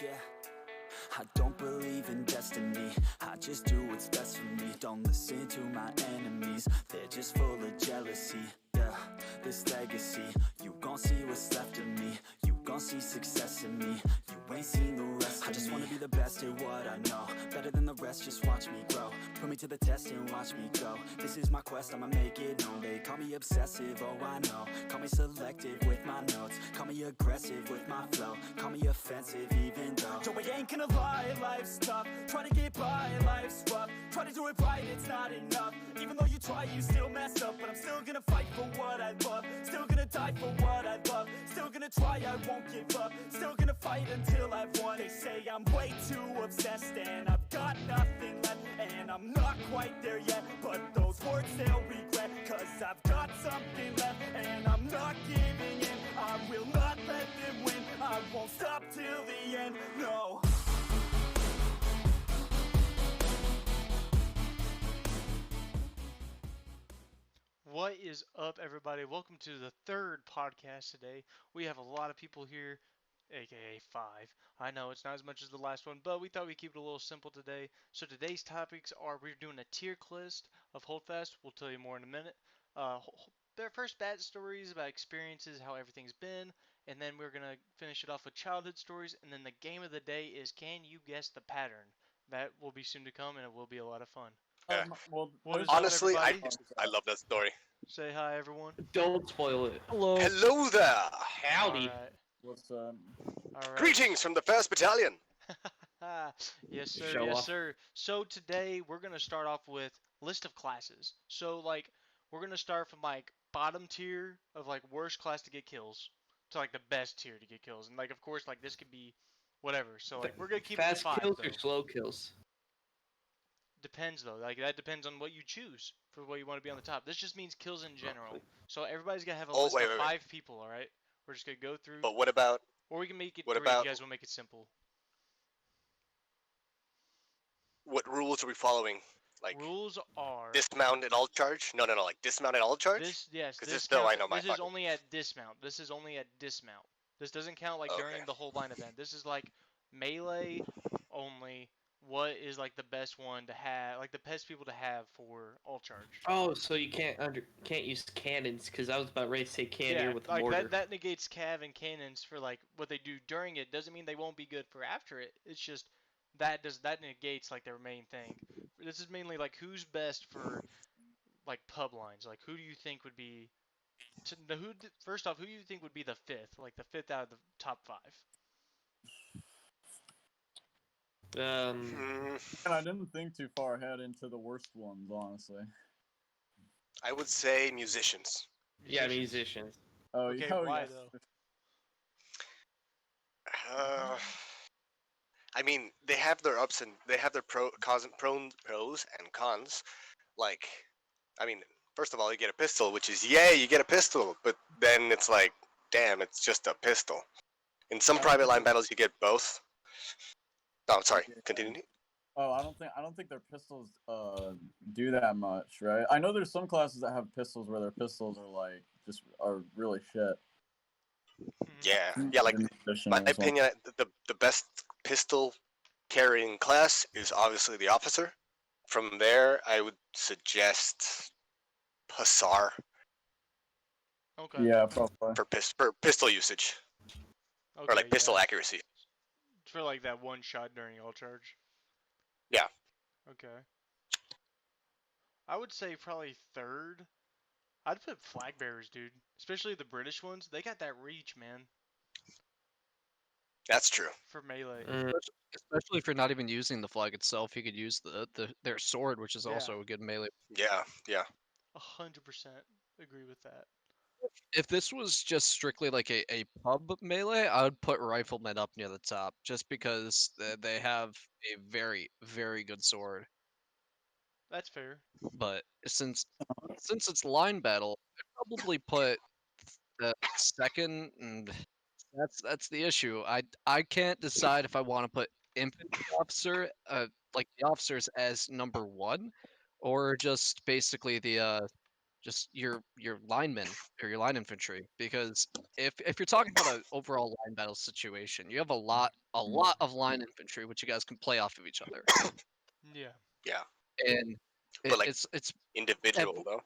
Yeah, I don't believe in destiny. I just do what's best for me. Don't listen to my enemies, they're just full of jealousy. Yeah, this legacy, you gon' see what's left of me. You gon' see success in me. You ain't seen the rest of me. I just wanna be the best at what I know. Better than the rest, just watch me grow. Put me to the test and watch me go. This is my quest, I'ma make it known. They call me obsessive, oh I know. Call me selective with my notes. Call me aggressive with my flow. Call me offensive even though Joe, I ain't gonna lie, life's tough. Try to get by, life's rough. Try to do it right, it's not enough. Even though you try, you still mess up. But I'm still gonna fight for what I love. Still gonna die for what I love. Still gonna try, I won't give up. Still gonna fight until I've won. They say I'm way too obsessed and I've got nothing left. And I'm not quite there yet, but those words they'll regret. Cause I've got something left and I'm not giving in. I will not let them win. I won't stop till the end, no. What is up, everybody? Welcome to the third podcast today. We have a lot of people here, aka 5. I know it's not as much as the last one, but we thought we'd keep it a little simple today. So today's topics are we're doing a tier list of Holdfast. We'll tell you more in a minute. Their first bad stories about experiences, how everything's been, and then we're gonna finish it off with childhood stories. And then the game of the day is Can You Guess the Pattern? That will be soon to come, and it will be a lot of fun. Yeah. What is Honestly, up, everybody? I love that story. Say hi, everyone. Don't spoil it. Hello. Hello there! Howdy. Alright. What's up? Alright. Greetings from the 1st Battalion! Yes, sir. Show yes, off. sir. So today we're gonna start off with list of classes. So like we're gonna start from like bottom tier of like worst class to get kills to like the best tier to get kills, and like of course like this could be whatever. So like we're gonna keep it Fast 5 kills though. or slow kills? Depends though. Like that depends on what you choose for what you want to be on the top. This just means kills in general. So everybody's gonna have a list of 5 people. All right. We're just gonna go through. But what about... Or we can make it what 3 if about- you guys will make it simple. What rules are we following? Like, Rules are dismount and all charge? No, like dismount and all charge? this. Yes, 'Cause this this though I count- know my This is fucking- only at dismount. This is only at dismount. This doesn't count like during Okay. the whole line event. This is like melee only. What is like the best one to have? Like the best people to have for all charge. Oh, so you can't use cannons because I was about ready to say cannon with the like mortar. that negates cav and cannons for like what they do during it. Doesn't mean they won't be good for after it. It's just that negates like their main thing. This is mainly like who's best for like pub lines. Like who do you think would be first off, who do you think would be the fifth? Like the fifth out of the top 5? Hmm, And I didn't think too far ahead into the worst ones, honestly. I would say musicians. Yeah, musicians. Oh, Okay, oh why, yes. though? I mean, they have their ups and... They have their pros and cons. Like, I mean, first of all, you get a pistol, which is, yay, you get a pistol. But then it's like, damn, it's just a pistol. In some private line battles, you get both. Oh, I'm sorry. Continue. Oh, I don't think their pistols do that much, right? I know there's some classes that have pistols where their pistols are like are really shit. Yeah, like, my opinion, the best pistol carrying class is obviously the officer. From there, I would suggest Hussar Okay. Yeah, probably. for pistol usage, Okay, or like pistol yeah. accuracy. For like that one shot during all charge. Yeah. Okay. I would say probably third. I'd put flag bearers, dude. Especially the British ones. They got that reach, man, That's true. for melee. Especially if you're not even using the flag itself, you could use their sword, which is Yeah. also a good melee. Yeah. 100% agree with that. If this was just strictly like a pub melee, I would put riflemen up near the top, just because they have a very, very good sword. That's fair. But since it's line battle, I'd probably put the second, and that's the issue. I can't decide if I want to put infantry officer, like the officers as number 1, or just basically the just your linemen or your line infantry, because if you're talking about an overall line battle situation, you have a lot of line infantry which you guys can play off of each other, Yeah. Yeah, and but like it's individual though.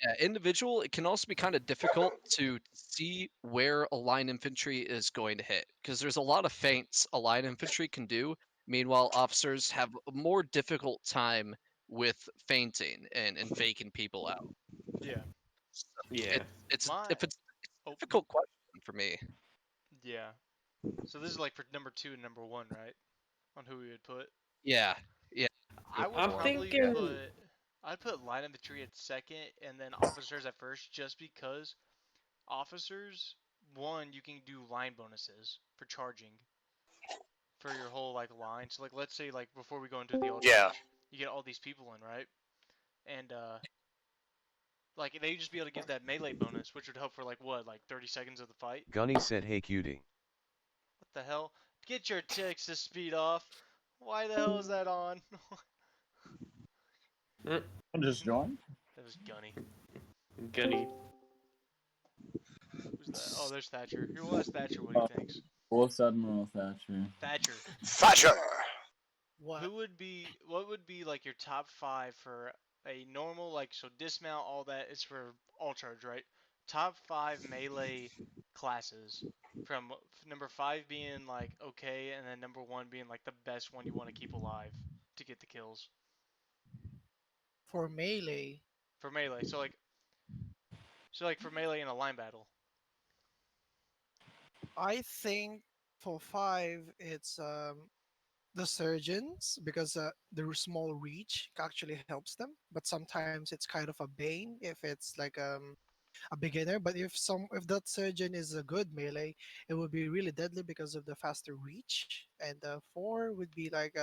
yeah, individual. It can also be kind of difficult to see where a line infantry is going to hit because there's a lot of feints a line infantry can do. Meanwhile, officers have a more difficult time with feinting and faking people out. Yeah. So Yeah. My it's a oh difficult question for me. yeah. So this is like for number 2 and number 1, right? On who we would put. Yeah, yeah. Go I would I'm for 'em. probably thinking. I'd put line infantry at second and then officers at first just because officers, one, you can do line bonuses for charging for your whole like line. So like let's say like before we go into the all Yeah, charge, you get all these people in, right? And like they just be able to give that melee bonus, which would help for like what, like 30 seconds of the fight. Gunny said, "Hey cutie." What the hell? Get your Texas speed off. Why the hell is that on? I just joined. That was Gunny. Gunny. Who's that? Oh, there's Thatcher. Here, we'll ask Thatcher what he thinks. What's Admiral Thatcher? Thatcher, Thatcher. What? what would be like your top 5 for a normal, like, so dismount, all that is for all charge, right? Top 5 melee classes from number 5 being like okay, and then number 1 being like the best one you want to keep alive to get the kills For melee, for melee. So like for melee in a line battle. I think for 5 it's the surgeons because the small reach actually helps them, but sometimes it's kind of a bane if it's like a beginner. But if that surgeon is a good melee, it would be really deadly because of the faster reach. And 4 would be like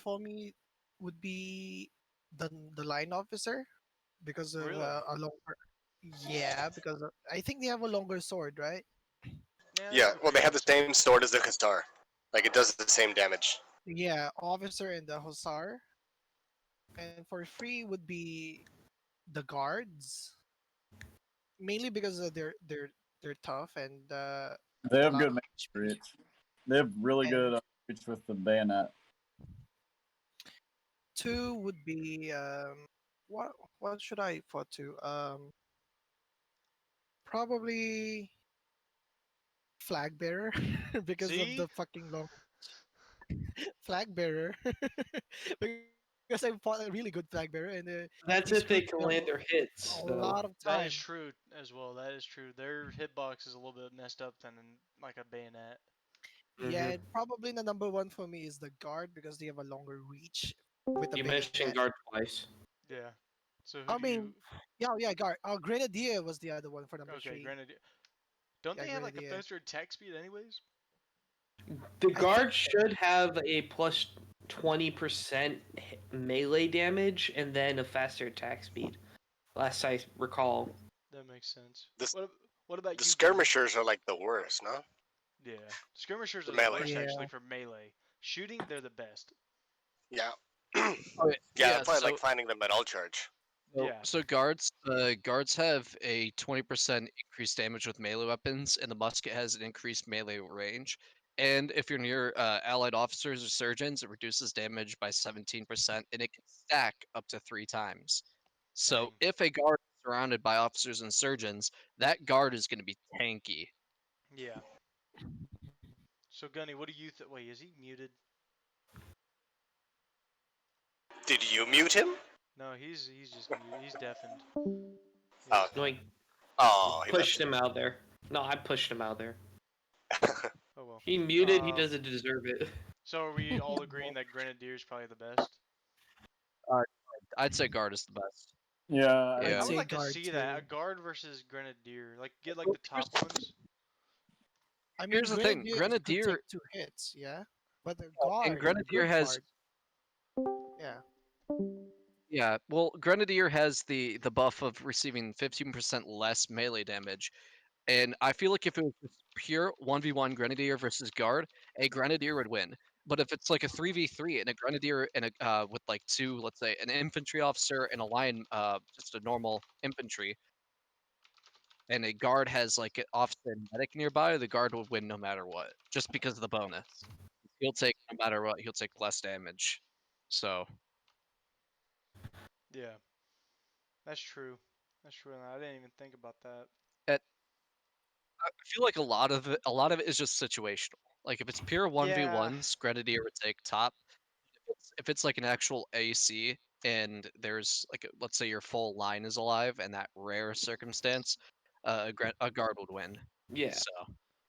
for me would be the line officer because of Really? a longer. Yeah, because I think they have a longer sword, right? Yeah, Yeah, a well, they pretty have long the sword. same sword as the Khazar. Like it does the same damage. Yeah, officer and the hussar. And for free would be the guards, mainly because they're tough and They a have lot good of melee HP. reach. They have really And good reach with the bayonet. 2 would be what should I put to probably flag bearer because of See? the fucking long flag bearer because I fought a really good flag bearer and he That's screwed if they me can up land their a hits, though. lot of That is time. true as well. That is true. Their hitbox is a little bit messed up than in like a bayonet. Yeah, Hmm. and probably the number 1 for me is the guard because they have a longer reach with the You mentioned bayonet. guard twice. Yeah. So who I do you? mean, yeah, guard. Grenadier was the other one for number Okay, 3. Grenadier. Don't Yeah, they have like a Grenadier. faster attack speed anyways? The I think guard should have a plus 20% melee damage and then a faster attack speed. Last I recall. That makes sense. The What about the you, Gunny? skirmishers are like the worst, no? Yeah, skirmishers The are the melee. worst actually yeah. for melee. Shooting, they're the best. Yeah. Okay, Yeah, I yeah. probably like finding them at all charge. Yeah. So guards have a 20% increased damage with melee weapons, and the musket has an increased melee range. And if you're near allied officers or surgeons, it reduces damage by 17%, and it can stack up to 3 times. So Dang. if a guard is surrounded by officers and surgeons, that guard is going to be tanky. Yeah. So Gunny, what do you think? Wait, is he muted? Did you mute him? No, he's just muted. He's deafened. Oh, He's No, deaf. I oh, he pushed left. him out there. No, I pushed him out there. Oh well. He muted, he Um. doesn't deserve it. So are we all agreeing that Grenadier is probably the best? I'd say guard is the best. Yeah, Yeah. I I'd would say like to guard see that, too. a guard versus Grenadier. Like get like Well, the top ones. I mean, Here's the thing, Grenadier could take Grenadier 2 hits, yeah. But the and guard, a Grenadier good has guard, yeah. yeah, well, Grenadier has the buff of receiving 15% less melee damage. And I feel like if it was just pure 1v1 Grenadier versus Guard, a Grenadier would win. But if it's like a 3v3 and a grenadier and a with like two, let's say an infantry officer and a line, just a normal infantry, and a guard has like an officer and medic nearby, the guard will win no matter what, just because of the bonus. He'll take no matter what. He'll take less damage. So Yeah, that's true. That's true. And I didn't even think about that. at, I feel like a lot of it is just situational. Like if it's pure Yeah. 1v1s, grenadier would take top. If it's like an actual AC and there's like let's say your full line is alive and that rare circumstance, a guard would win. Yeah. So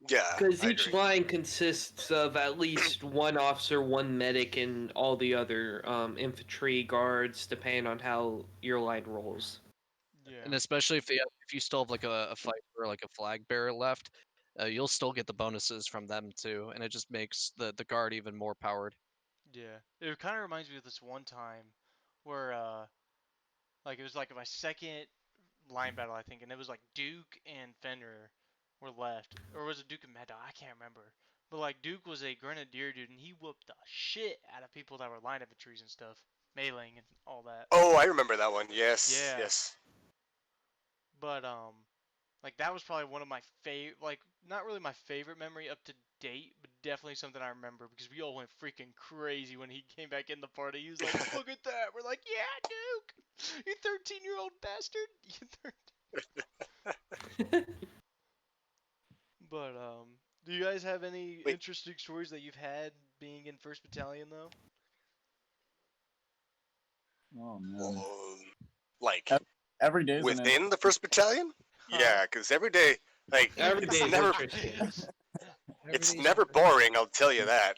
Yeah, Because I each agree. line consists of at least one officer, one medic, and all the other infantry guards, depending on how your line rolls. and Yeah. especially if you still have like a fighter or like a flag bearer left, you'll still get the bonuses from them too, and it just makes the guard even more powered. Yeah. It kind of reminds me of this one time where like it was like my second line battle I think, and it was like Duke and Fenrir were left, or was it Duke and Mad Dog? I can't remember. But like Duke was a grenadier dude, and he whooped the shit out of people that were line infantries and stuff, meleeing and all that. Oh, I remember that one. Yes, Yeah. yes. But like that was probably one of my favorite, like not really my favorite memory up to date, but definitely something I remember because we all went freaking crazy when he came back in the party. He was like, "Look at that!" We're like, "Yeah, Duke, you 13-year-old bastard." But do you guys have any Wait. interesting stories that you've had being in First Battalion though? Oh man. Like Every day is an within the first battalion? Huh? Yeah, because every day, like Every it's day is never, interesting. it's never boring. I'll tell you that.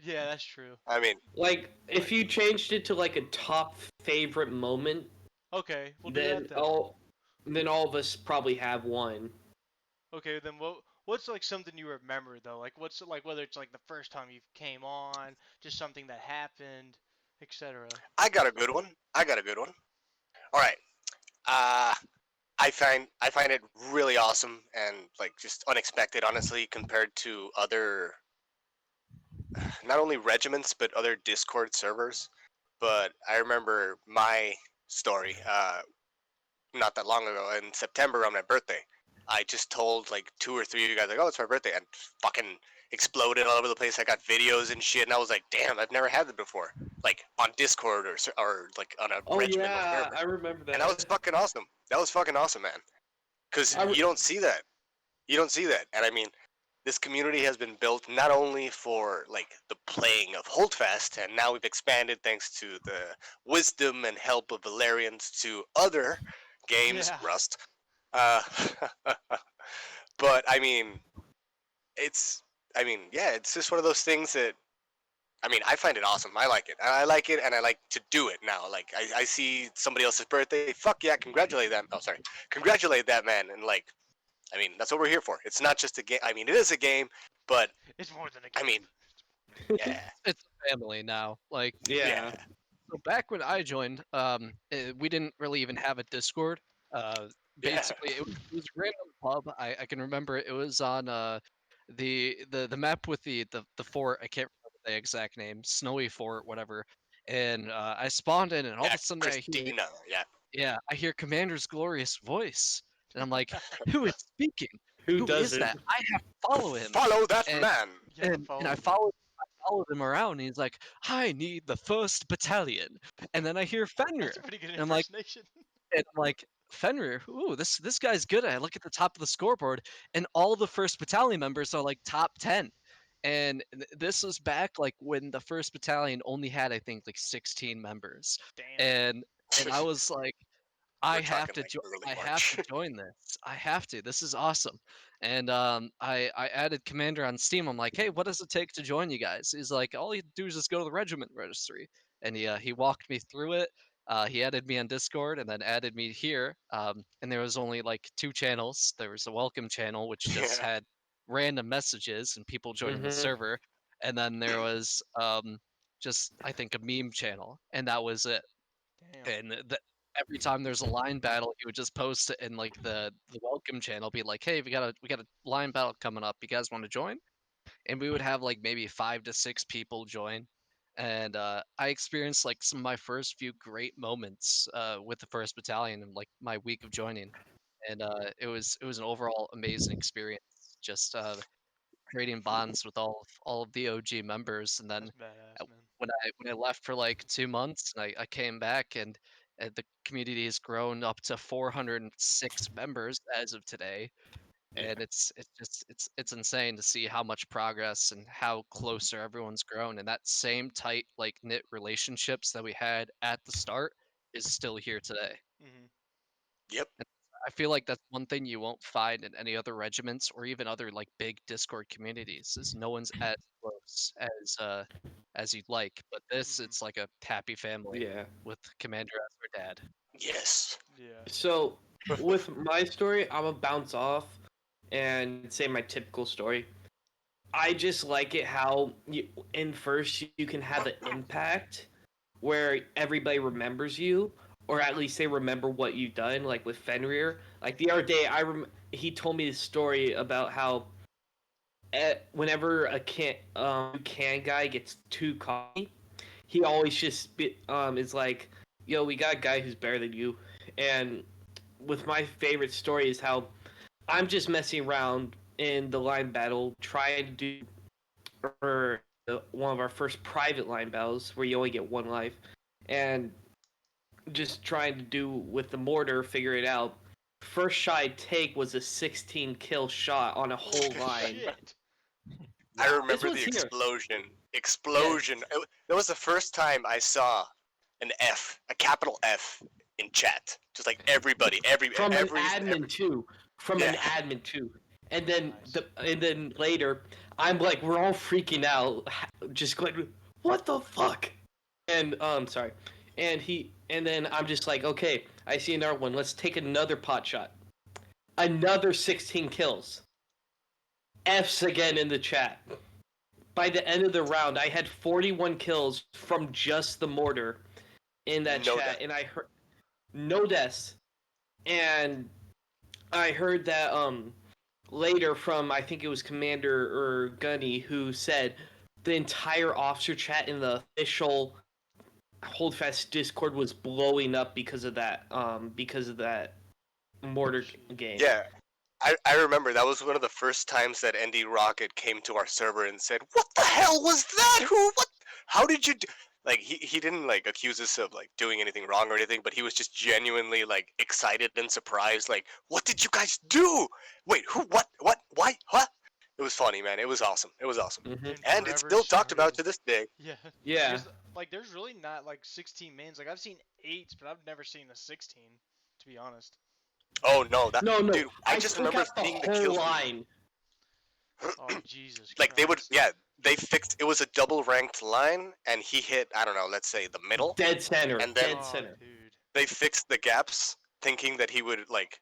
Yeah, that's true. I mean, Like, if you changed it to like a top favorite moment, Okay, we'll do that then then. all of us probably have one. Okay, then what's like something you remember though? Like what's like whether it's like the first time you came on, just something that happened, etc. I got a good one. I got a good one. All right. Uh, I find it really awesome and like just unexpected, honestly, compared to other not only regiments but other Discord servers. But I remember my story. Not that long ago in September on my birthday. I just told like two or three of you guys like, "Oh, it's my birthday," and fucking exploded all over the place. I got videos and shit, and I was like, "Damn, I've never had that before." Like on Discord or like on a Oh regiment or yeah, whatever. I remember And that was that. fucking awesome. That was fucking awesome, man. Because I re- you don't see that. You don't see that. And I mean, this community has been built not only for like the playing of Holdfast, and now we've expanded thanks to the wisdom and help of Valerians to other games, Yeah. Rust. Uh, but I mean, it's yeah, it's just one of those things that I mean, I find it awesome. I like it. I like it, and I like to do it now. Like, I see somebody else's birthday. Fuck yeah, congratulate them. Oh, sorry. Congratulate that man. And, like, I mean, that's what we're here for. It's not just a game. I mean, it is a game, but, It's more than a I game. mean, yeah. It's a family now. Like yeah. so back when I joined, we didn't really even have a Discord. Uh, Yeah. Basically, it was a random pub. I can remember it was on the map with the fort. I can't remember the exact name, Snowy Fort, whatever. And I spawned in, and all of Yeah, a sudden Christina. Yeah. I hear Commander's glorious voice, and I'm like, who is speaking? Who Who is doesn't? that? I have to follow him. Follow that And man. Yeah, and I followed him around, and he's like, I need the first battalion. And then I hear Fenrir, That's a pretty good and I'm like, impersonation. Fenrir, ooh, this guy's good. I look at the top of the scoreboard, and all the first battalion members are like top 10. And this was back like when the first battalion only had, I think, like 16 members. Damn. And I was like, We're talking like early I have March. to join this. I have to. This is awesome. And I added Commander on Steam. I'm like, hey, what does it take to join you guys? He's like, all you do is just go to the regiment registry. And he walked me through it. He added me on Discord and then added me here. And there was only like two channels. There was a welcome channel, which just Yeah. had random messages and people joining the Mm-hmm. server. And then there was just I think a meme channel, and that was it. Damn. And every time there's a line battle, he would just post it in like the welcome channel, be like, "Hey, we got a line battle coming up. You guys want to join?" and we would have like maybe 5 to 6 people join. And I experienced like some of my first few great moments with the first battalion in like my week of joining, and it was an overall amazing experience. Just creating bonds with all of the OG members, and then That's badass, man. when I left for like 2 months, and I came back, and the community has grown up to 406 members as of today, and it's insane to see how much progress and how closer everyone's grown, and that same tight like knit relationships that we had at the start is still here today. Mhm. Yep. I feel like that's one thing you won't find in any other regiments or even other like big Discord communities is no one's as close as you'd like. But this, Mhm. it's like a happy family Yeah. with Commander as their dad. Yes. Yeah. So with my story, I'm gonna bounce off and say my typical story. I just like it how in first you can have an impact where everybody remembers you, or at least they remember what you've done. Like with Fenrir, like the other day, he told me the story about how whenever a can guy gets too cocky, he always just is like, "Yo, we got a guy who's better than you." And with my favorite story is how I'm just messing around in the line battle, trying to do or one of our first private line battles where you only get one life, and just trying to do with the mortar, figure it out. First shot I take was a 16 kill shot on a whole Holy line. shit. I This remember one's the here. explosion. Explosion. That was the first time I saw an F, a capital F, in chat. Just like everybody, From an every admin too. From an yeah. admin too. And then Nice. and then later, I'm like, we're all freaking out, just going, what the fuck? And sorry, and then I'm just like, okay, I see another one. Let's take another pot shot. Another 16 kills. F's again in the chat. By the end of the round, I had 41 kills from just the mortar in that No chat, death. and I heard no deaths. And I heard that later from I think it was Commander or Gunny who said the entire officer chat in the official Holdfast Discord was blowing up because of that mortar game. Yeah. I remember that was one of the first times that ND Rocket came to our server and said, "What the hell was that? Who? What? How did you do?" Like he didn't like accuse us of like doing anything wrong or anything, but he was just genuinely like excited and surprised. Like, "What did you guys do? Wait, who? What? What? Why? Huh?" It was funny, man. It was awesome. It was awesome, Mm-hmm. and it's Forever still talked about started. to this day. Yeah. Yeah. Because, like, there's really not, like, 16 mains. Like, I've seen 8s, but I've never seen a 16, to be honest. Oh no, that No, dude! I I just took remember out the seeing the whole kills. line. Oh, Jesus Like they would, Christ. yeah. They fixed. It was a double ranked line, and he hit. I don't know. Let's say the middle, Dead center. and then Dead Oh, center. dude. they fixed the gaps, thinking that he would like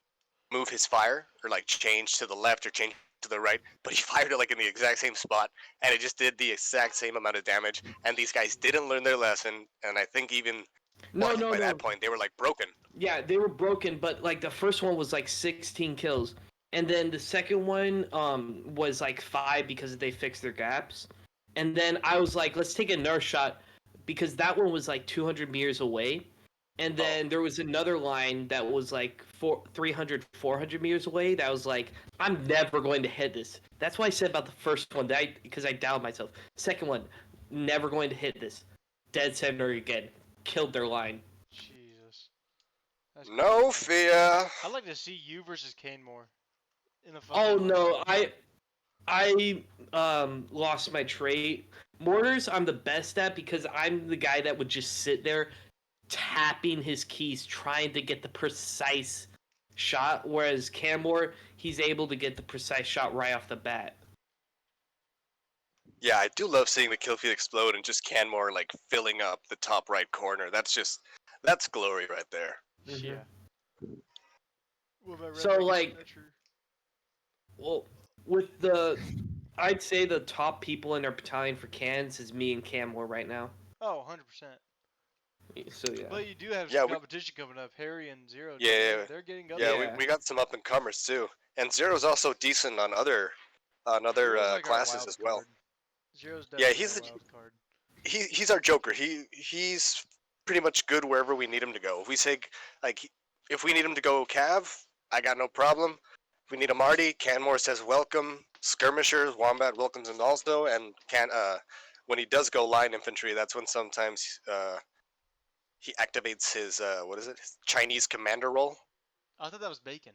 move his fire or like change to the left or change to the right, but he fired it like in the exact same spot, and it just did the exact same amount of damage. And these guys didn't learn their lesson, and I think even No, no, by no. that point they were like broken. Yeah, they were broken, but like the first one was like 16 kills, and then the second one was like 5 because they fixed their gaps, and then I was like, let's take another shot because that one was like 200 meters away, and then there was another line that was like 400 meters away that was like, I'm never going to hit this. That's why I said about the first one that because I doubted myself. Second one, never going to hit this. Dead center again, killed their line. Jesus. That's No crazy. fear. I'd like to see you versus Kane more. In the Oh fucking no, line. I lost my trait. Mortars I'm the best at because I'm the guy that would just sit there tapping his keys trying to get the precise shot, whereas Camor he's able to get the precise shot right off the bat. Yeah, I do love seeing the kill feed explode and just Canmore like filling up the top right corner. That's glory right there. Mm-hmm. Yeah. What about So, Red Ring like- Snatcher? Well, I'd say the top people in our battalion for cans is me and Camor right now. Oh, 100%. So yeah. But you do have Yeah, some we- competition coming up. Harry and Zero. Yeah, They're getting up Yeah, there. Yeah. we got some up and comers too, and Zero's also decent on other on other Zero's like our classes wild as well. card. Zero's Yeah, definitely he's our the, wild card. he's our Joker. He's pretty much good wherever we need him to go. If we say like if we need him to go Cav, I got no problem. If we need a Marty, Canmore says welcome. Skirmishers, Wombat welcomes him also, and can when he does go line infantry, that's when sometimes he activates his what is it? His Chinese commander role. I thought that was bacon.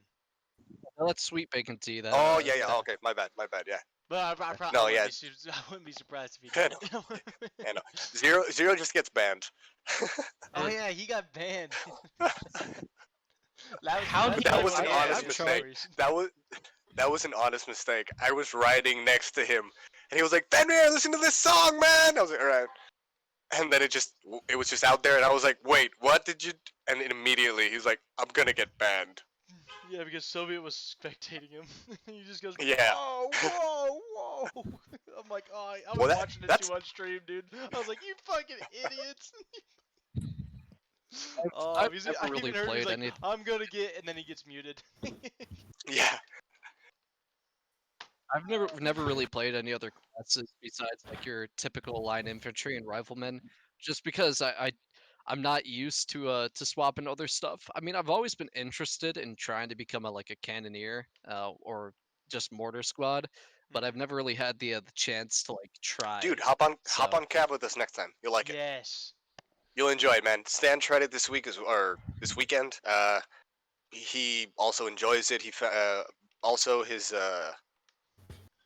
No, that's sweet bacon tea. That Oh yeah, yeah. that- Okay, my bad, yeah. But I No, wouldn't yeah. I wouldn't be surprised if he I did know. it. I know. Zero just gets banned. Oh yeah, he got banned. That was, How that's did That probably was one an of the honest funniest mistake. stories. That was an honest mistake. I was riding next to him, and he was like, "Fenrir, listen to this song, man." I was like, "All right." And then it was just out there, and I was like, "Wait, what did you?" And then immediately he's like, "I'm gonna get banned." Yeah, because Soviet was spectating him. He just goes, Yeah. whoa, whoa, whoa. I'm like, oh, I Well, was watching it that's too on stream, dude. I was like, you fucking idiots. I've I never really even heard he's played like, any. I'm gonna get, and then he gets muted. yeah. I've never really played any other classes besides like your typical line infantry and riflemen, just because I'm not used to swapping other stuff. I mean, I've always been interested in trying to become like a cannoneer or just mortar squad, but I've never really had the chance to like try Dude, it. hop on cab with us next time. You'll like it. Yes. You'll enjoy it, man. Stan tried it this week or this weekend. He also enjoys it. Also his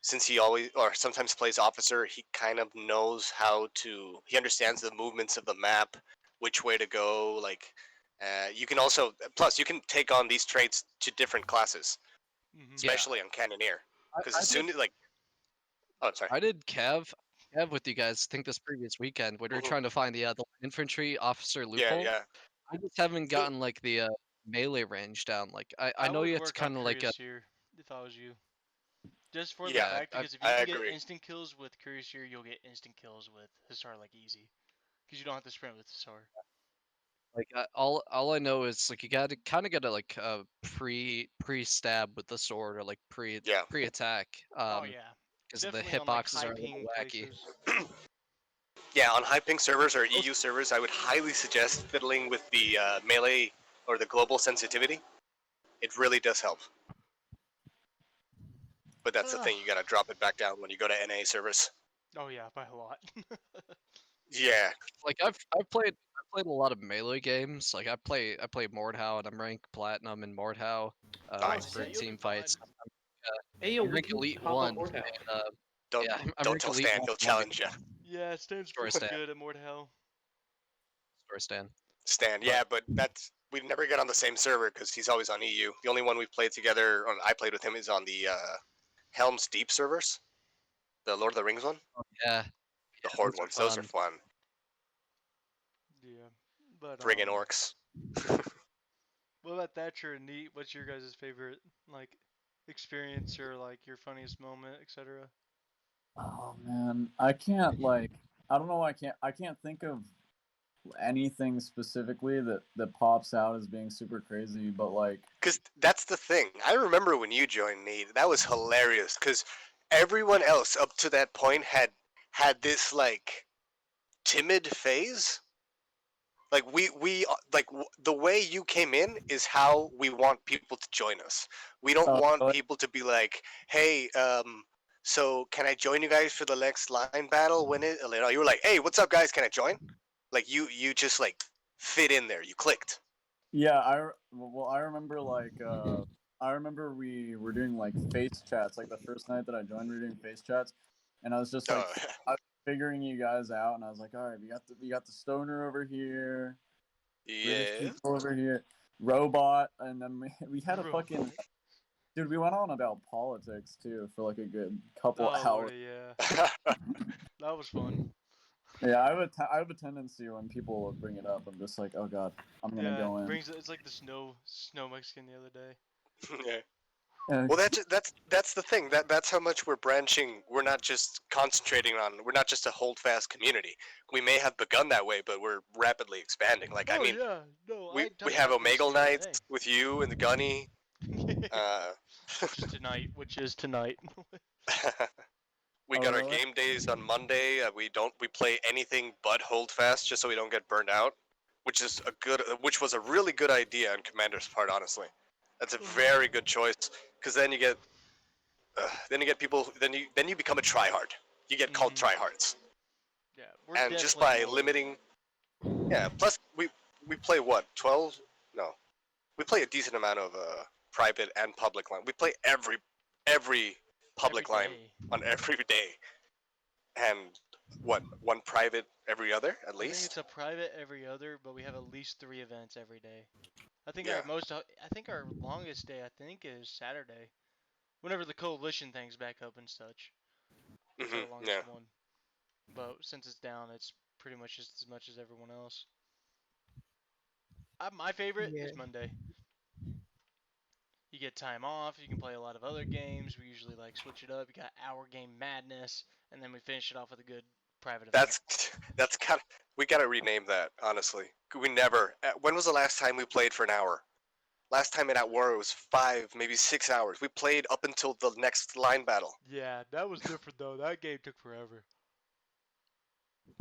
since he always or sometimes plays officer, he kind of knows how to. He understands the movements of the map, which way to go. Like, you can also plus you can take on these traits to different classes, Mhm. especially on cannoneer. Because I as soon as like, oh sorry, I did Cav with you guys. I think this previous weekend when we were Mhm. trying to find the infantry officer yeah, loophole. yeah. I just haven't gotten like the melee range down. Like I I know would you have to work on kind of like Curious here if I was you. Just for the Yeah, fact, because if you I can get agree. instant kills with Curious here, you'll get instant kills with Hussar like easy. Because you don't have to sprint with Hussar. like all I know is like you gotta kind of gotta like pre stab with the sword or like Yeah. pre attack Oh yeah. because the Definitely on like hitboxes high are a little ping wacky. places. Yeah, on high ping servers or EU servers, I would highly suggest fiddling with the melee or the global sensitivity. It really does help. But that's the thing, you gotta drop it back down when you go to NA servers. Oh yeah, by a lot. Yeah. Like I've played a lot of melee games. Like I play Mordhau and I'm ranked platinum in Mordhau Nice. for Yeah, you'll team be fine. fights. Hey, yo, I'm we rank can elite hop on 1 Board House. and Don't yeah, I'm don't rank tell elite Stan, 1 he'll in 1v1 challenge you. Yeah, Stan's Story pretty Stan. good at Mord Hell. Story Stan. Stan, yeah, but that's we never get on the same server because he's always on EU. The only one we've played together, or I played with him, is on the Helm's Deep servers, the Lord of the Rings one, Yeah, the yeah, Horde those are ones. Those are fun. fun. Yeah. But Friggin' orcs. what about Thatcher and Neat? What's your guys' favorite like experience or like your funniest moment, etc.? Oh man, I can't like. I don't know. I can't think of anything specifically that pops out as being super crazy. But like, Because that's the thing. I remember when you joined Need, that was hilarious. Because everyone else up to that point had this like timid phase. Like the way you came in is how we want people to join us. We don't want really? people to be like, hey, so can I join you guys for the next line battle? When it, you know, you were like, hey, what's up, guys? Can I join? Like you just like fit in there. You clicked. Yeah, well, I remember like I remember we were doing like face chats like the first night that I joined. We were doing face chats, and I was just like I was figuring you guys out, and I was like, all right, we got the stoner over here, British yeah. people over here, robot, and then we had a fucking dude. We went on about politics too for like a good couple Oh hours. lordy, yeah. That was fun. Yeah, I have a tendency when people bring it up, I'm just like, oh god, I'm gonna Yeah, go in. it's like the snow Mexican the other day. yeah. Uh, Well, that's the thing. That's how much we're branching. We're not just concentrating on. We're not just a hold fast community. We may have begun that way, but we're rapidly expanding. Like I Oh mean, yeah, no, we I we touch have that list Omegle the other nights with you and the Gunny. day. Which is tonight. We Oh, got our really? game days on Monday. We play anything but hold fast just so we don't get burned out, which was a really good idea on Commander's part, honestly. That's a very good choice because then you get people, then you become a tryhard. You get called Mm-hmm. tryhards, Yeah, we're and just definitely by more. limiting, yeah. Plus, we play what 12? No, we play a decent amount of private and public line. We play every Every public line day. on every day, and what one private every other at I think it's least. a private every other, but we have at least 3 events every day. I think Yeah. I think our longest day, I think, is Saturday. Whenever the coalition thing's back up and such, that's our Yeah. longest one. But since it's down, it's pretty much just as much as everyone else. My favorite Yeah. is Monday. You get time off. You can play a lot of other games. We usually like switch it up. You got our game madness, and then we finish it off with a good private event. That's that's kind of we gotta rename that. Honestly, we never. When was the last time we played for an hour? Last time in at war it was 5, maybe 6 hours. We played up until the next line battle. Yeah, that was different though. That game took forever.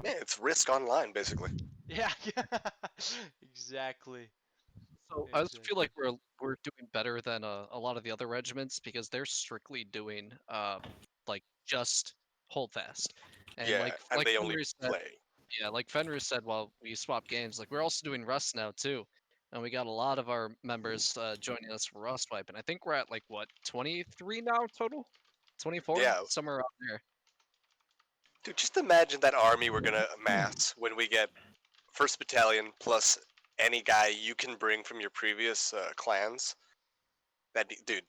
Man, it's Risk Online basically. Yeah, yeah. Exactly. So I just feel Exactly. like we're doing better than a lot of the other regiments because they're strictly doing like just hold fast, and Yeah, and like they only Fenrir said, play. yeah, like Fenrir said while we swap games, like we're also doing Rust now too, and we got a lot of our members joining us for Rust Wipe, and I think we're at like what 23 now total, 24 Yeah, somewhere around there. dude, just imagine that army we're gonna amass when we get first battalion plus any guy you can bring from your previous clans. That dude,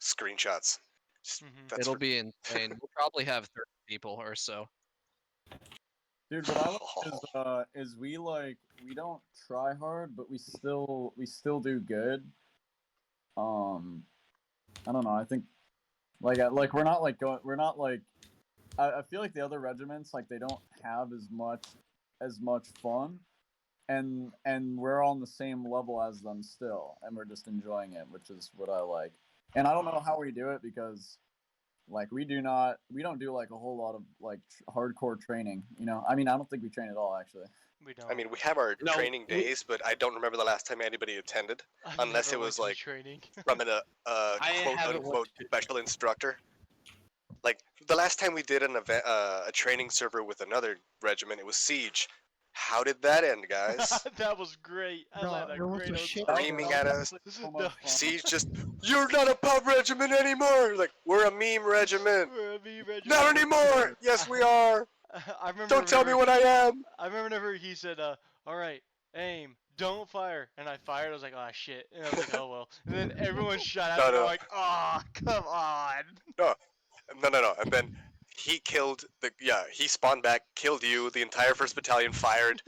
screenshots. Mhm. That's It'll be insane. We'll probably have 30 people or so. Dude, what I like is we like we don't try hard, but we still do good. Um, I don't know. I think like we're not like I feel like the other regiments like they don't have as much fun, and we're on the same level as them still, and we're just enjoying it, which is what I like. And I don't know how we do it because like we don't do like a whole lot of like hardcore training. I mean, I don't think we train at all actually. We I don't. mean, we have our No, training days, but I don't remember the last time anybody attended, I unless never it went was to a like training. from I quote haven't went unquote to. special instructor. Like the last time we did an event, a training server with another regiment, it was Siege. How did that end, guys? That was great. I No, had a it was great a old shit time. Screaming show. at us. So No, much fun. Siege just, you're not a pub regiment anymore. Like we're a meme regiment. we're a me Not regiment. anymore. Yes, we are. I remember Don't tell me whenever what I am. I remember whenever he said, "All right, aim, don't fire," and I fired. I was like, "Oh shit," and I was like, "Oh well." And then everyone shot at No, me. I'm no, like, "Oh, come on." no, no. And then he killed he spawned back, killed you. The entire first battalion fired.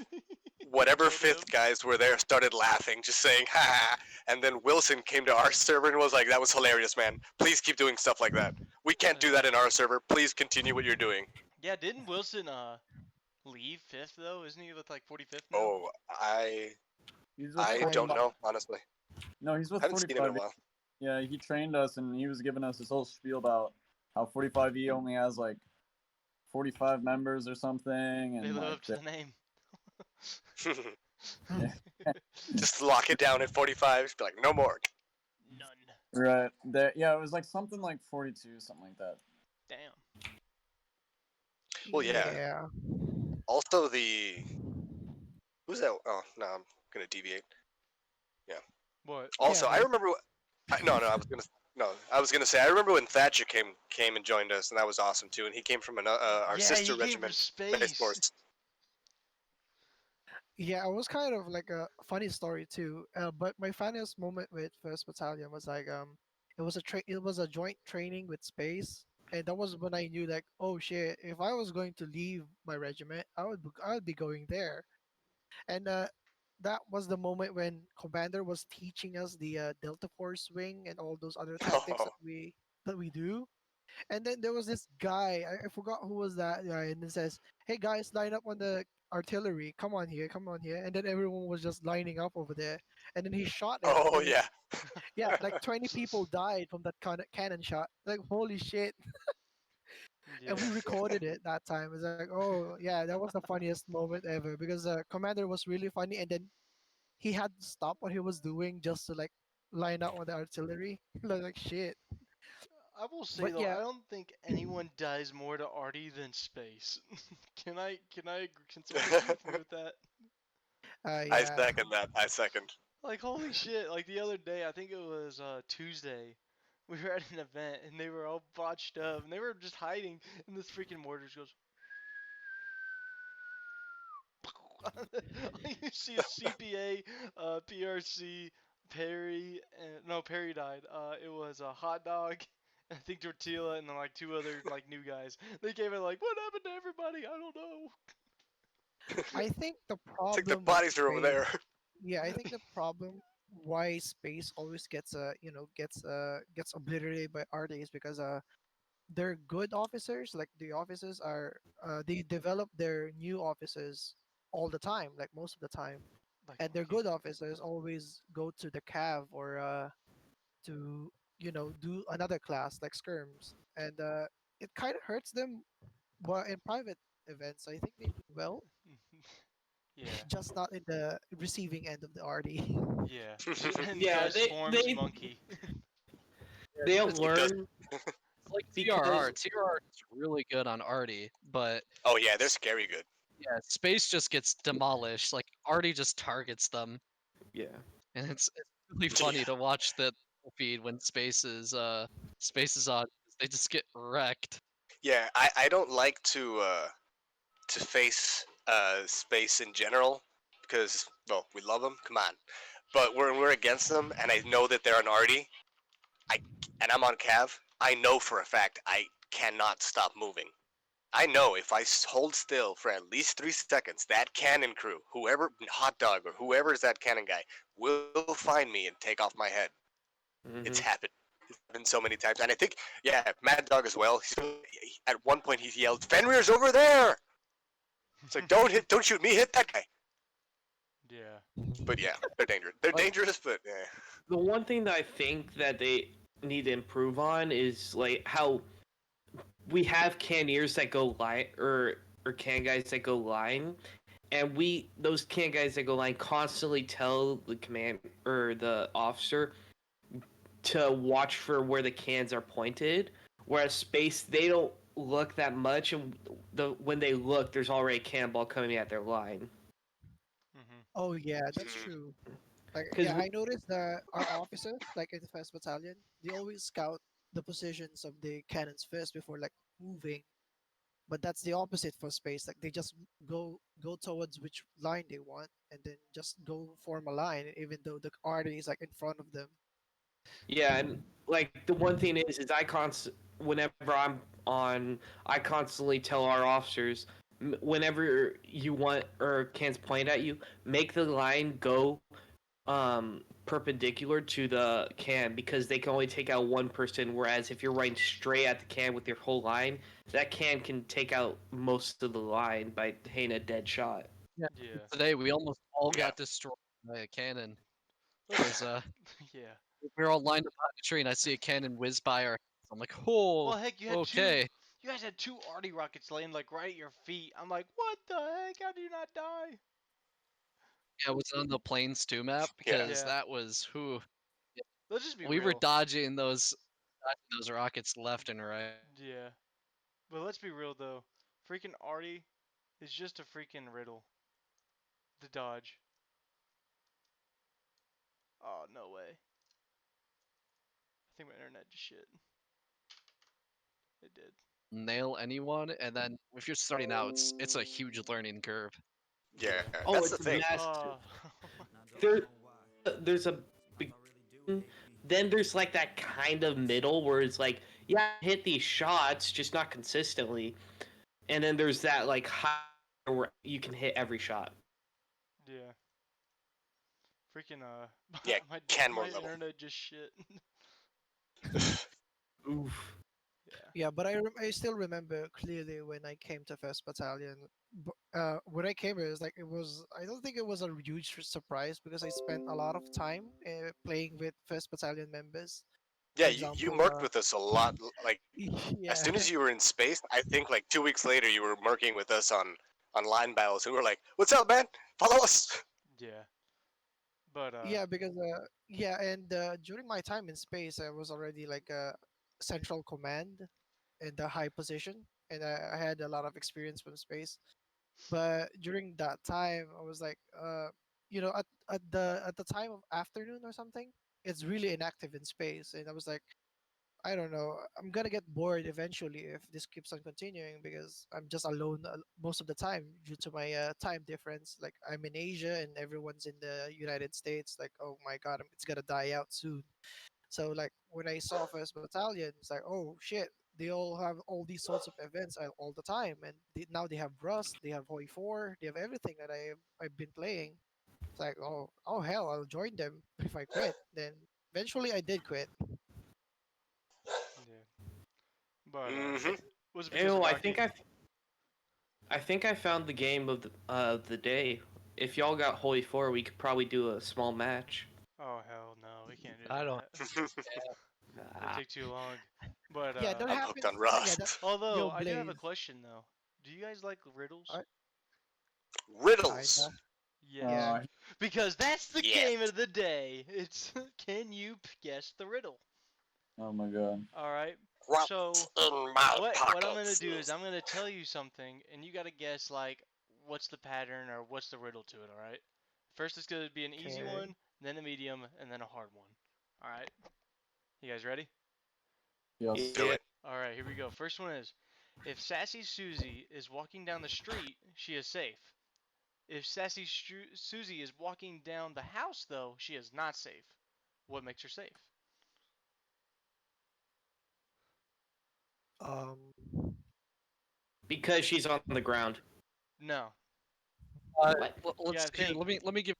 Whatever Killed him. fifth guys were there started laughing, just saying ha ha. And then Wilson came to our server and was like, "That was hilarious, man. Please keep doing stuff like that. We can't do that in our server. Please continue what you're doing." Yeah, didn't Wilson leave fifth though? Isn't he with like 45th now? Oh, I He's with I I don't 45. know honestly. No, he's with I haven't seen him in a 45. while. Yeah, he trained us, and he was giving us this whole spiel about how 45E only has like 45 members or something, They and live like up to the name. Just lock it down at 45. Just be like, no more. None. right there. Yeah, it was like something like 42, something like that. Damn. Well, yeah. Yeah. Also, the who's that? Oh no, I'm gonna deviate. What? Yeah, Also, I like remember. No, no, I was gonna. No, I was gonna say I remember when Thatcher came and joined us, and that was awesome too. And he came from our Yeah, sister he came from regiment, Space space. Force. yeah, it was kind of like a funny story too. But my funniest moment with First Battalion was like it was a joint training with Space, and that was when I knew like, oh shit, if I was going to leave my regiment, I would be going there. And that was the moment when Commander was teaching us the Delta Force swing and all those other tactics Oh, that we do. And then there was this guy, I forgot who was that guy, and it says, "Hey guys, line up on the artillery. Come on here." And then everyone was just lining up over there. And then he shot it, oh and then yeah. yeah, like 20 people died from that cannon shot. Like holy shit. and we Yeah. recorded it that time. It's like, oh yeah, that was the funniest moment ever because the commander was really funny, and then he had to stop what he was doing just to like line up on the artillery. Like shit. I will say But though, yeah, I don't think anyone dies more to Artie than Space. Can someone agree with me with that? I yeah. second that. I second. Like holy shit! Like the other day, I think it was Tuesday. We were at an event and they were all botched up and they were just hiding, and this freaking mortar just goes. You see a CPA, PRC, Perry, and no Perry died. It was a hot dog, I think Tortilla, and then like two other like new guys. They came in like, what happened to everybody? I don't know. I think the It's like the problem with bodies are over space, there. yeah, I think the problem why space always gets gets obliterated by RD is because they're good officers. Like the officers are they develop their new officers all the time, like most of the time, Like and their monkey. good officers always go to the cav or to do another class like skirms, and it kind of hurts them. But in private events, I think they do well, Yeah, just not in the receiving end of the RD. yeah. And Yeah, Gus forms monkey. they don't It's, It does. learn it's like because TRR. TRR is really good on Artie, but Oh yeah, they're scary good. yeah, Space just gets demolished. Like Artie just targets them, yeah. and it's really Yeah, funny to watch the feed when Space is on. They just get wrecked. yeah. I don't like to face space in general because well we love them. Come on, but when we're against them and I know that they're an arty, I and I'm on Cav, I know for a fact I cannot stop moving. I know if I hold still for at least 3 seconds, that cannon crew, whoever hot dog or whoever is that cannon guy, will find me and take off my head. It's Hmm. happened. It's happened so many times, and I think yeah, Mad Dog as well. At one point he yelled, "Fenrir's over there!" It's like don't shoot me, hit that guy. Yeah. But yeah, they're dangerous. They're Like dangerous, but yeah. the one thing that I think that they need to improve on is like how we have cannoneers that go line or can guys that go line, and we those can guys that go line constantly tell the command or the officer to watch for where the cans are pointed. Whereas space, they don't look that much, and when they look, there's already a cannonball coming at their line. Mhm. Oh yeah, that's Mhm. true. Like Because yeah, I noticed that our officers, like in the first battalion, they always scout the positions of the cannons first before like moving. But that's the opposite for space. Like they just go towards which line they want, and then just go form a line, even though the artery is like in front of them. yeah, and like the one thing is whenever I'm on, I constantly tell our officers whenever you want or cans point at you, make the line go perpendicular to the can because they can only take out one person. Whereas if you're running straight at the can with your whole line, that can take out most of the line by hitting a dead shot. Yeah. Yeah. Today we almost all Yeah. got destroyed by a cannon because Let's. Yeah. we were all lined up behind a tree, and I see a cannon whiz by our. I'm like, oh, Well, heck, you had two. okay. You guys had two arty rockets laying like right at your feet. I'm like, what the heck? How do you not die? Yeah, was it on the Plains 2 map? Yeah. Because Yeah. that was who Let's just be we were real. dodging those rockets left and right. Yeah. But let's be real though. Freaking arty is just a freaking riddle to dodge. Oh no way. I think my internet just shit. It did. Nail anyone, and then if you're starting out, it's a huge learning curve. Yeah, Oh, that's the it's thing. massive. Oh. There's a beginning, then there's like that kind of middle where it's like, yeah, I hit these shots, just not consistently. And then there's that like high where you can hit every shot. Yeah. Freaking Yeah, my Canmore my level. internet just shit. Oof. Yeah. Yeah, but I still remember clearly when I came to First Battalion. When I came here, it was I don't think it was a huge surprise because I spent a lot of time playing with First Battalion members. Yeah, For you example, murked with us a lot. Like as yeah, soon as you were in space, I think like 2 weeks later you were murking with us on line battles, and we were like, "What's up, man? Follow us." Yeah. But yeah, because yeah, and during my time in space, I was already like a central command in the high position, and I had a lot of experience from space. But during that time, I was like, at the time of afternoon or something, it's really inactive in space, and I was like, I don't know, I'm gonna get bored eventually if this keeps on continuing because I'm just alone most of the time due to my time difference. Like I'm in Asia and everyone's in the United States. Like, oh my god, it's gonna die out soon. So like when I saw First Battalion, it's like, oh shit, they all have all these sorts of events all the time, and now they have Rust, they have Hoi 4, they have everything that I've been playing. It's like, oh hell, I'll join them if I quit. Then eventually I did quit. yeah. But Mm-hmm. was it because of Ew, Rocky? I think I found the game of the day. If y'all got Holy 4, we could probably do a small match. Oh hell no, we can't do I don't. that. That'd Ah, take too long. But Yeah, there I'm hooked happens. on Yeah, that. Rust. although Yo, I do have a Blaze. question though. Do you guys like riddles? Riddles. Kinda. Yes. Yeah. Uh, Because that's the Yes. game of the day. It's can you guess the riddle? oh my god. All right. What's So in my what I'm gonna pockets? do is I'm gonna tell you something, and you gotta guess like what's the pattern or what's the riddle to it. All right. First, it's gonna be an easy Okay. one, then a medium, and then a hard one. All right. You guys ready? Yes. Do yeah. it. All right. Here we go. First one is, if Sassy Susie is walking down the street, she is safe. If Sassy Susie is walking down the house, though, she is not safe. What makes her safe? Um. Because she's on the ground. No. What? You Let's gotta here. think. Let me give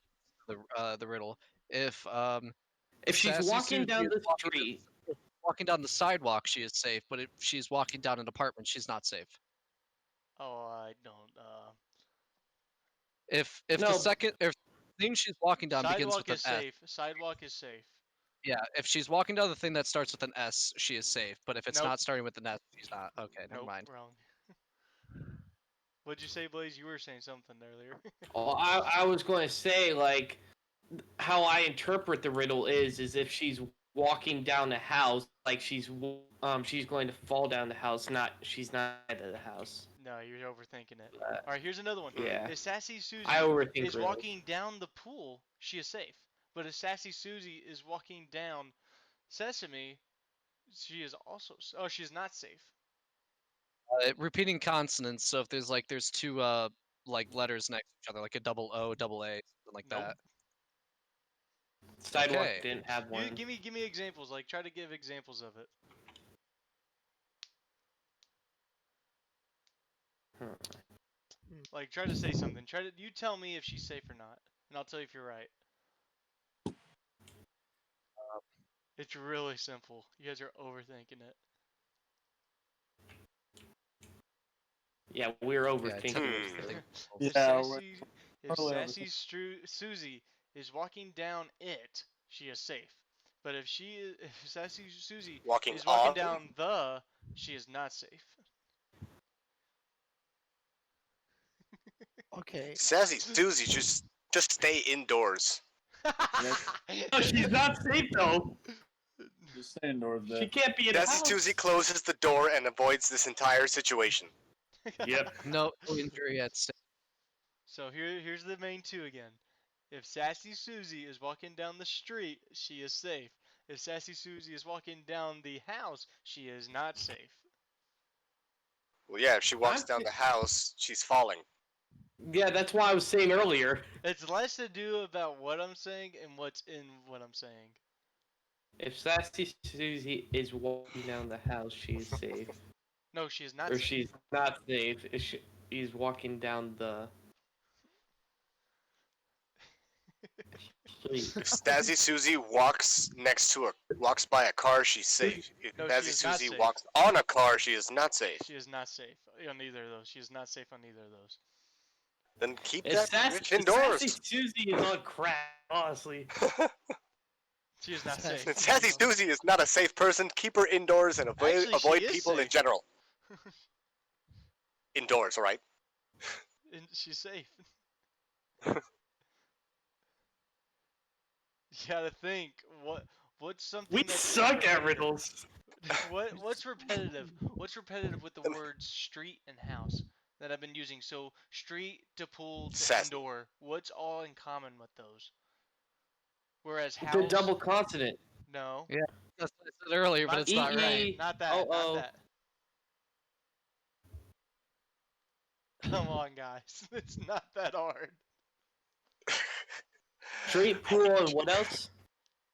the riddle. If If she's Sassy walking Susie down is the street, walking down the sidewalk, she is safe. But if she's walking down an apartment, she's not safe. Oh, I don't. If the no, second if the thing she's walking down begins Sidewalk with an is S, safe. Sidewalk is safe. yeah. If she's walking down the thing that starts with an S, she is safe. But if it's Nope. not starting with an S, she's not. Okay, never Nope. mind. Wrong. What'd you say, Blaze? You were saying something earlier. oh, I was going to say like how I interpret the riddle is if she's walking down the house, like she's going to fall down the house, not she's not at the house. No, you're overthinking it. Uh, All right, here's another one. yeah, If Sassy I Susie overthink is riddles. walking down the pool, she is safe. But if Sassy Susie is walking down Sesame, she is also. Oh, she is not safe. Repeating consonants. So if there's two like letters next to each other, like a double O, double A, something like Nope. that. Sidewalk Okay. didn't have You one. give me examples. Like try to give examples of it. Huh. Like try to say something. Try to you tell me if she's safe or not, and I'll tell you if you're right. It's really simple. You guys are overthinking it. Yeah, we're Yeah, overthinking typically this thing. Yeah, If totally Sassy Susie is walking down it, she is safe. But if Sassy Susie Walking is walking on. down the, she is not safe. Okay. Sassy Susie, just stay indoors. No, she's not safe though. just stay indoors, She Dad. can't be in a Sassy house. Susie closes the door and avoids this entire situation. Yep. No injury at stake. So here's the main two again. If Sassy Susie is walking down the street, she is safe. If Sassy Susie is walking down the house, she is not safe. Well, yeah, if she walks down the house, she's falling. Yeah, that's why I was saying earlier. It's less to do about what I'm saying and what's in what I'm saying. If Sassy Susie is walking down the house, she's safe. No, she is not Or safe. she's not safe. If she's walking down the street. If Sassy Susie walks by a car, she's safe. If No, she Sassy is not Susie safe. walks on a car, she is not safe. She is not safe on either of those. She is not safe on either of those. Then keep If that Sassy, bitch if indoors. Sassy Susie is on crack, honestly. She is not Sassy safe. And Sassy Susie is not a safe person. Keep her indoors and Actually, she avoid is people in safe. general. Indoors, all right? And she's safe. You gotta think. What's something We that's suck at repetitive? riddles. What's repetitive? What's repetitive with the words street and house that I've been using? So street to pool to Sassy. indoor. What's all in common with those? Whereas The house, double consonant. no. Yeah, that's what I said earlier, but Not it's not right. E. Not that. Oh Not oh. that. Come on, guys. It's not that hard. Street pool and what else?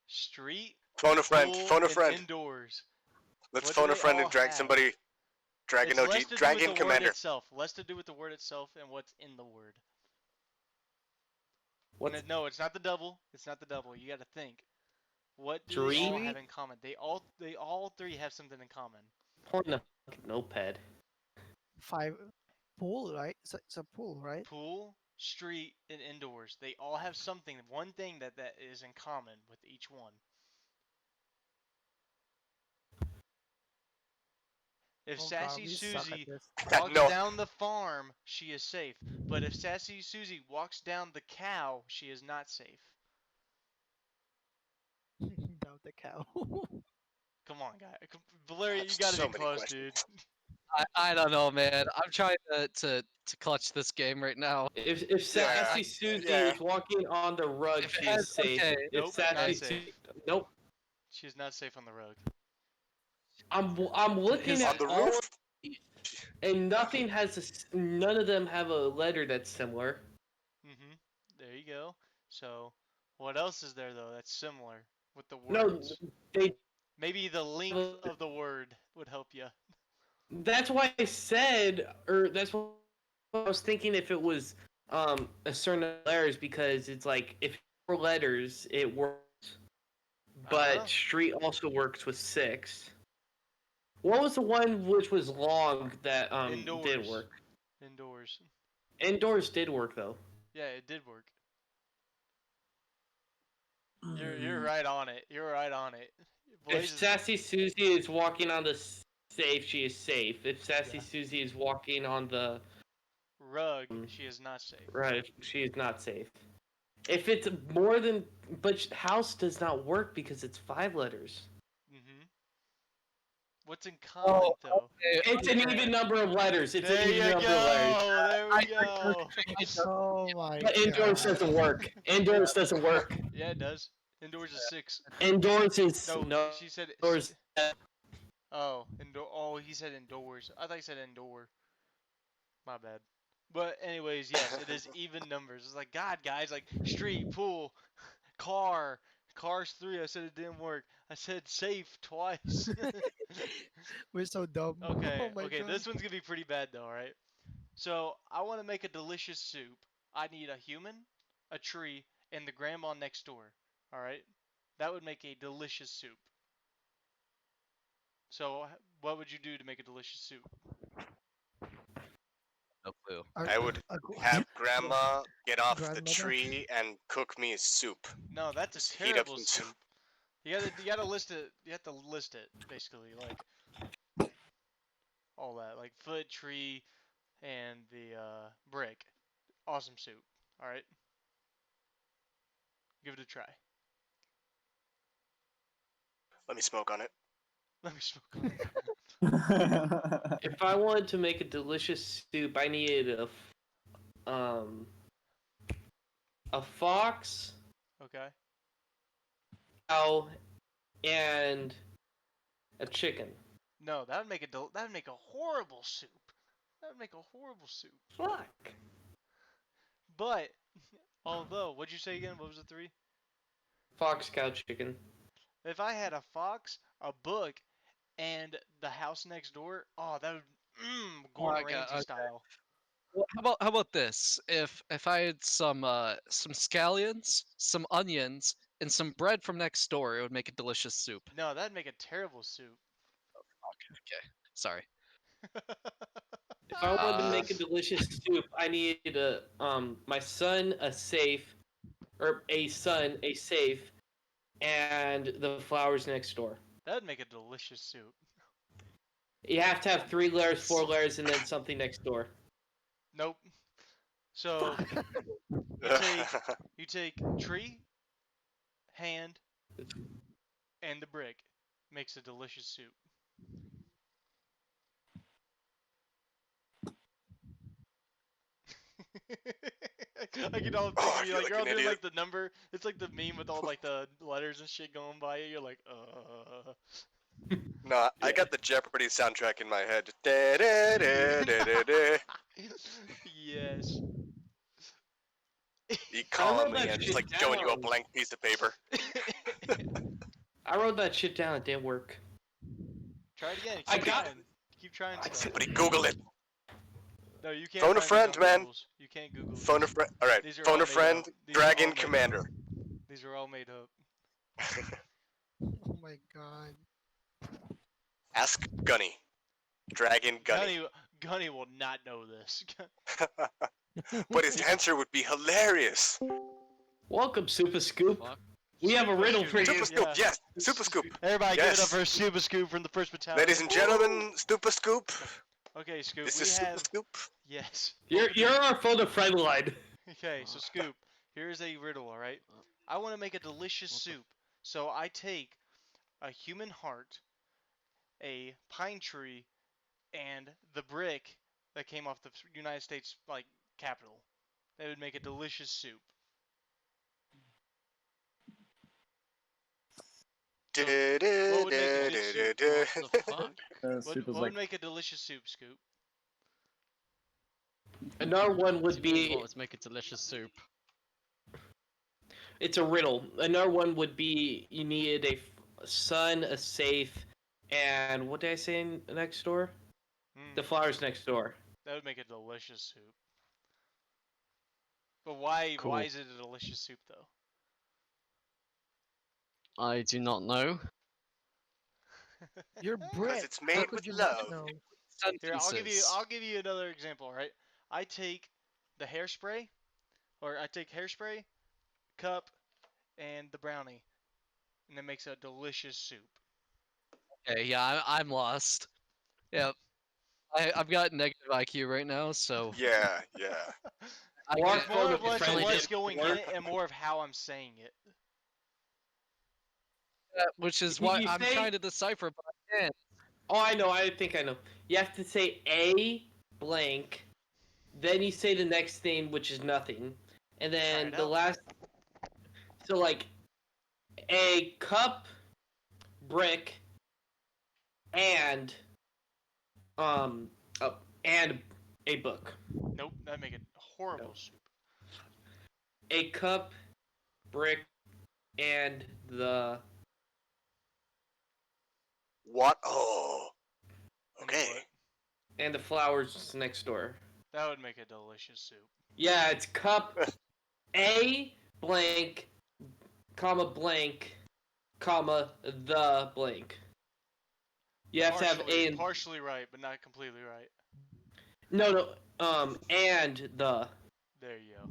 Street, Phone a friend. pool, Phone a and friend. indoors. Let's What do phone a they friend all and drag have? somebody. Dragon It's OG. less to do with Dragon the word Commander. itself. Less to do with the word itself and what's in the word. What's No, it's not the double. It's not the double. You got to think. What do they all Three? have in common? They all three have something in common. pulling a fucking notepad? 5 pool, right? It's a pool, right? Pool, street, and indoors. They all have something, one thing that is in common with each one. If Oh god, Sassy we suck at Susie this. walks No. down the farm, she is safe. But if Sassy Susie walks down the cow, she is not safe. Down the cow. Come on, guy. Valeria, you That's gotta so be many close, questions. dude. I don't know, man. I'm trying to clutch this game right now. If Yeah, Sassy Susie yeah. is walking on the rug, If it she has- is safe. okay, If Nope, Sassy not Su- safe. nope. She is not safe on the rug. I'm looking His- On at the all, roof? and nothing has none of them have a letter that's similar. Mm-hmm. There you go. So, what else is there though that's similar with the No, words? they. Maybe the length of the word would help you. That's why I said, or that's what I was thinking. If it was a certain letters, because it's like if 4 letters, it works. But Uh-huh. street also works with 6. What was the one which was long that Indoors. did work? Indoors. Indoors did work though. Yeah, it did work. You're right on it. You're right on it. If Blaze is Sassy Susie is walking on the safe, she is safe. If Sassy Yeah. Susie is walking on the rug. She is not safe. right, she is not safe. If it's more than, but house does not work because it's 5 letters. Mm-hmm. What's in common though? It's an even number of letters. It's There an even you number of letters. go. There we go. Oh my But indoors god. doesn't work. Indoors doesn't work. Yeah, it does. Indoors is 6. Indoors is No, no. she said Indoors. Oh, indoor. Oh, he said indoors. I thought he said indoor. My bad. But anyways, yes, it is even numbers. It's like God, guys, like street, pool, car. Cars 3. I said it didn't work. I said safe twice. We're so dumb. Okay, Oh my okay. god. This one's gonna be pretty bad though, alright? So I want to make a delicious soup. I need a human, a tree, and the grandma next door. Alright? That would make a delicious soup. So, what would you do to make a delicious soup? No clue. I would a have Grandma get off the Grandmother? tree and cook me a soup. No, that's Just a heat up terrible some soup. soup. You gotta list it. You have to list it basically, like all that, like foot, tree, and the brick. Awesome soup. All right, give it a try. Let me smoke on it. Let me smoke. If I wanted to make a delicious soup, I needed a fox, Okay. cow, and a chicken. No, that would make that would make a horrible soup. That would make a horrible soup. Fuck. But although, what'd you say again? What was the 3? Fox, cow, chicken. If I had a fox, a book, and the house next door, oh, that would Gordon Okay, Ramsay okay. style. Well, how about this? If I had some scallions, some onions, and some bread from next door, it would make a delicious soup. No, that'd make a terrible soup. Okay, sorry. If I wanted to Uh, make a delicious soup, I needed my son a safe, or a son a safe, and the flowers next door. That would make a delicious soup. You have to have 3 layers, 4 layers, and then something next door. Nope. So you take tree, hand, and the brick. Makes a delicious soup. I can all Oh, I think you feel like like you're all an doing idiot. like the number. It's like the meme with all like the letters and shit going by you. You're like, No, I got the Jeopardy soundtrack in my head. Da-da-da-da-da-da. Yes. You I calling wrote me that and shit it's like showing you a down. blank piece of paper. I wrote that shit down. It didn't work. Try it again. I Keep got- trying. Keep trying stuff. Somebody Google it. No, you can't Phone a find friend, these on man. Googles. You can't Google these. Phone a friend. All right. These are Phone all a made friend. up. These are all Dragon made Commander. up. These are all made up. Oh my god. Ask Gunny. Dragon Gunny. Gunny will not know this. But his answer would be hilarious. Welcome, Super Scoop. Fuck. We have a Super riddle Scoop. for you. Super Scoop, Yeah. yes. Super Scoop. Everybody, give it up Yes. for Super Scoop from the First Battalion. Ladies and gentlemen, Super Scoop. Okay, Scoop. This we is have Super Scoop. yes. You're our phone a friend line. Okay, so Scoop, here's a riddle. All right. I want to make a delicious What the- soup, so I take a human heart, a pine tree, and the brick that came off the United States like Capitol. That would make a delicious soup. So, what would make a good soup? What the fuck? Soup is What like would make a delicious soup, Scoop? Another one What would do you mean, be. what would make a delicious soup? It's a riddle. Another one would be you needed a sun, a safe, and what did I say next door? Hmm, The flowers next door. that would make a delicious soup. But why? Cool. Why is it a delicious soup though? I do not know. You're Because Brit. it's How made could with you not love. know? Here, Sentences. I'll give you another example. All right, I take the hairspray, or I take hairspray, cup, and the brownie, and it makes a delicious soup. Okay, yeah, I'm lost. Yeah, I've got negative IQ right now, so Yeah. I Or can't- It's more of phone a what's, friend what's didn't going in work. it, and more of how I'm saying it. which is You- why you I'm say- trying to decipher, but I can't. Oh, I know. I think I know. You have to say a blank, then you say the next thing, which is nothing, and then it the out. last. So like, a cup, brick, and and a book. Nope, that'd make it horrible Nope. soup. A cup, brick, and the. What? Oh. And Okay. what? And the flowers next door. That would make a delicious soup. Yeah, it's cup A blank, comma blank, comma the blank. You have to have A and partially right, but not completely right. no, and the. There you go.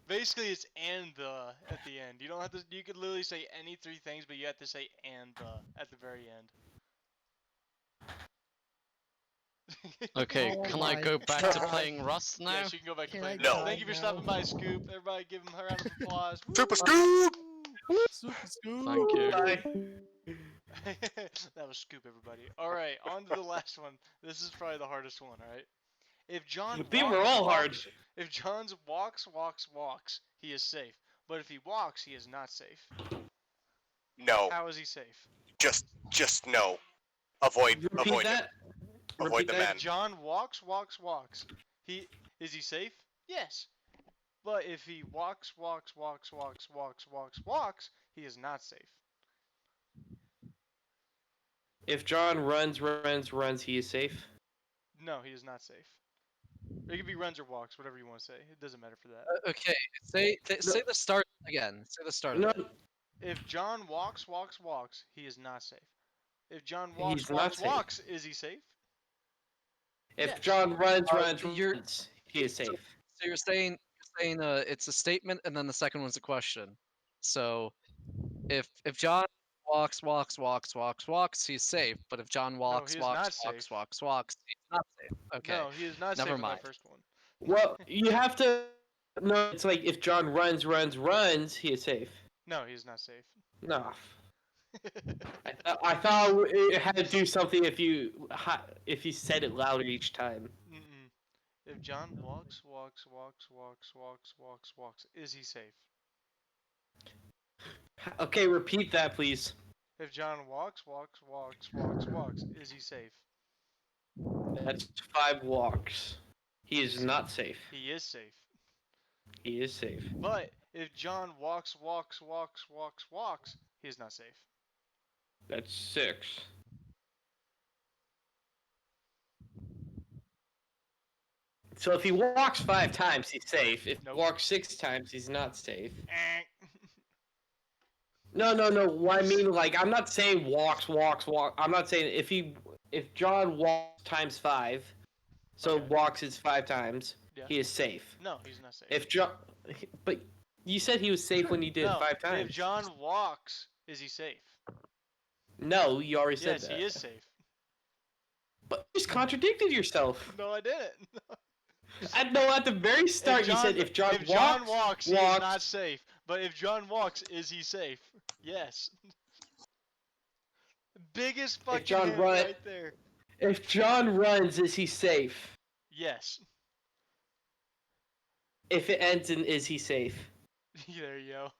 Basically, it's and the at the end. You don't have to. You could literally say any three things, but you have to say and the at the very end. Okay, Oh can I my go back to God. playing Rust now? Yes, you can go back to Can playing. I No. Thank you for die stopping now? by, Scoop. Everybody, give him a round of applause. Super Scoop! Super Scoop. Thank you. Bye. That was Scoop, everybody. All right, on to the last one. This is probably the hardest one. All right. If John They walks, were all hard. walks- If John walks, he is safe. But if he walks, he is not safe. No. How is he safe? Just no. Avoid Repeat him. that. Avoid Repeat the that. man. If John walks, is he safe? Yes. But if he walks, he is not safe. If John runs, he is safe. No, he is not safe. It could be runs or walks, whatever you want to say. It doesn't matter for that. Okay, say the start again. Say the start No, of it. If John walks, he is not safe. If John He's not safe. walks, is he safe? if Yes. John runs, you're- he is safe. So you're saying it's a statement and then the second one's a question. So If John walks, he's safe. But if John No, he is not safe. walks, he's not safe. Okay, No, he is not never safe in mind. that first one. Well, you have to. No, it's like if John runs, he is safe. No, he is not safe. No, I thought it had to do something if you said it louder each time. Mm-mm. If John walks, is he safe? Okay, repeat that, please. If John walks, is he safe? That's 5 walks. He is not safe. He is safe. He is safe. But if John walks, he is not safe. That's 6. So if he walks 5 times, he's safe. If Nope. he walks 6 times, he's not safe. Eh. No. What I mean, like, I'm not saying walks. I'm not saying if John walks times 5, so Okay. walks is 5 times, Yeah. he is safe. No, he's not safe. If John, but you said he was safe when you did no, 5 times. If John walks, is he safe? No, you already said Yes, that. he is safe. But you just contradicted yourself. No, I didn't. At the very start you said if John walks, he is not safe. But if John walks, is he safe? Yes. Biggest fucking John hint run- right there. If John runs, is he safe? Yes. If it ends in is he safe? There you go.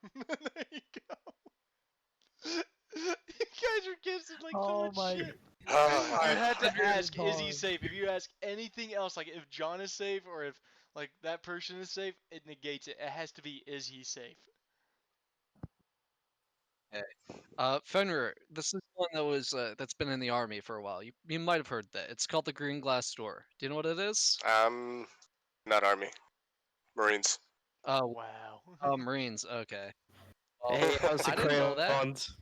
There you go. You guys are guessing like Oh so much my- shit. You Alright. had to ask, is he dog. safe? If you ask anything else, like if John is safe or if like that person is safe, it negates it. It has to be, is he safe? Fenrir, this is one that was that's been in the army for a while. You might have heard that. It's called the Green Glass Door. Do you know what it is? Not Army. Marines. Oh, Wow. Marines. Okay. Well, Hey, how's the I didn't know that. crayons?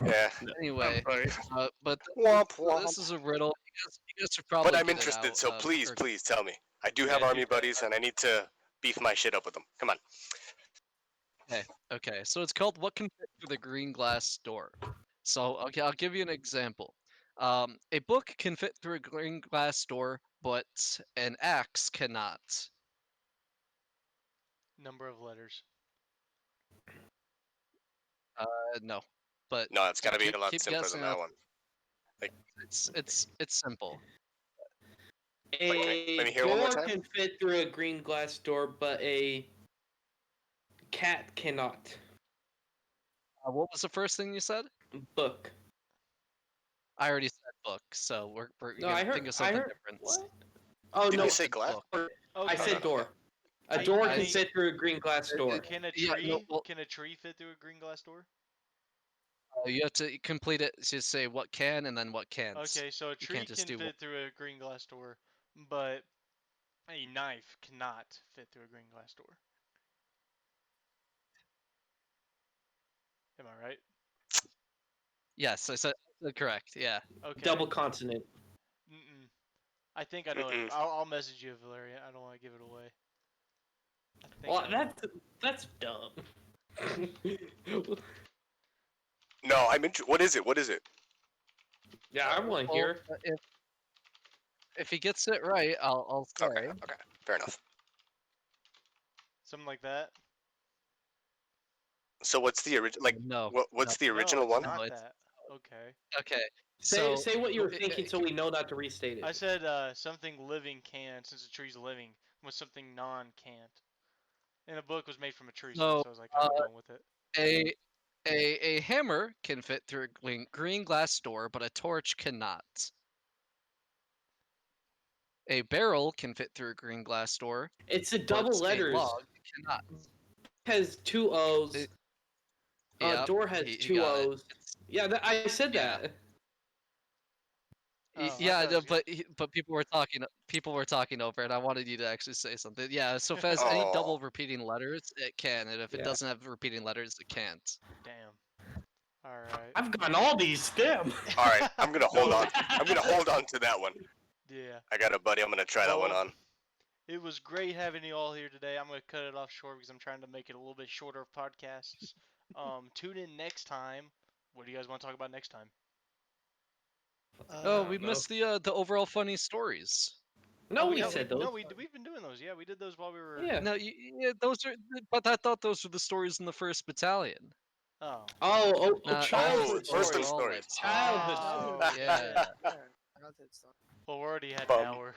Yeah. Anyway, but Womp so womp. this is a riddle. You guys should probably. But I'm get it interested, out, so please, or- please tell me. I do have Yeah, army do that. buddies, and I need to beef my shit up with them. Come on. Okay, so it's called What Can Fit Through the Green Glass Door. So, okay, I'll give you an example. A book can fit through a green glass door, but an axe cannot. Number of letters. No, but No, it's got to be keep- a lot keep simpler guessing than that up. one. it's simple. Let me hear door one more time. can fit through a green glass door, but a cat cannot. What was the first thing you said? Book. I already said book, so we're No, gonna I heard. think of something different. What? Oh Did no, you say it's glass? book. Okay. I said door. A I- door I- can fit through a green glass door. Can a Yeah, tree? no, well- Can a tree fit through a green glass door? You have to complete it. Just say what can and then what can't. Okay, so a You tree can't just can do fit through a green glass door, but a knife cannot fit through a green glass door. Am I right? Yes, I said correct. Yeah. Okay. Double consonant. Mm-mm. I think I know it. Mm-mm. I'll message you, Valeria. I don't want to give it away. I think Well, I know. that's dumb. No, I'm interested. What is it? What is it? Yeah, I want to Well, hear. if he gets it right, I'll say. Okay, okay, fair enough. Something like that. So what's the original? Like, No. what's the No, original it's one? not No, it's- that. Okay. Okay. Say So what you were it- thinking, so we know not to restate it. I said something living can, since a tree's living, was something non can't. And a book was made from a tree, so So, that's why I was like, I'm going with it. a hammer can fit through a green glass door, but a torch cannot. A barrel can fit through a green glass door, It's the but double a letters. log cannot. Has 2 O's. It- Yep, Door has he 2 got it. O's. Yeah, I said Yeah. that. Oh, I Yeah, thought it no, was but people were talking over it. I wanted you to actually say something. Yeah, so if it has any Oh. double repeating letters, it can, and if it Yeah. doesn't have repeating letters, it can't. Damn. Alright. I've gotten all these. Damn. All right, I'm gonna hold on. I'm gonna hold on to that one. Yeah. I got a buddy. I'm gonna try that one Well, on. It was great having you all here today. I'm going to cut it off short because I'm trying to make it a little bit shorter of podcasts. Tune in next time. What do you guys want to talk about next time? Oh, Uh, we don't know. missed the overall funny stories. No, Oh, we yeah, said those. no, we've been doing those. Yeah, we did those while we were. Yeah. No, yeah, those are. But I thought those were the stories in the first battalion. Oh. Not childhood first the one stories. overall stories. lifetime. Childhood Oh, stories. Yeah. yeah, childhood stuff. well, we already had an Bum. hour.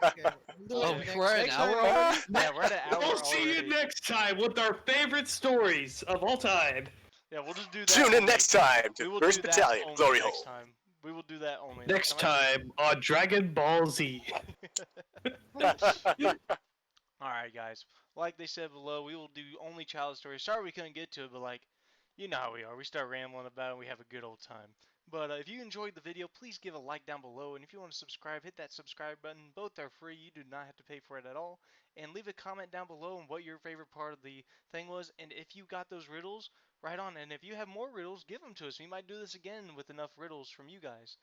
Okay, we'll do Oh, it next. we're at an Next time, hour already. yeah, we're at an hour We'll see you already. next time with our favorite stories of all time. Yeah, we'll just do that. Tune in only. next time We to will First do that Battalion, only Glory next Hole. time. We will do that only Next I might time on Dragon Ball Z. Alright, guys. Like they said below, we will do only child stories. Sorry we couldn't get to it, but like, you know how we are. We start rambling about it and we have a good old time. But if you enjoyed the video, please give a like down below. And if you want to subscribe, hit that subscribe button. Both are free. You do not have to pay for it at all. And leave a comment down below on what your favorite part of the thing was. And if you got those riddles, right on. And if you have more riddles, give them to us. We might do this again with enough riddles from you guys.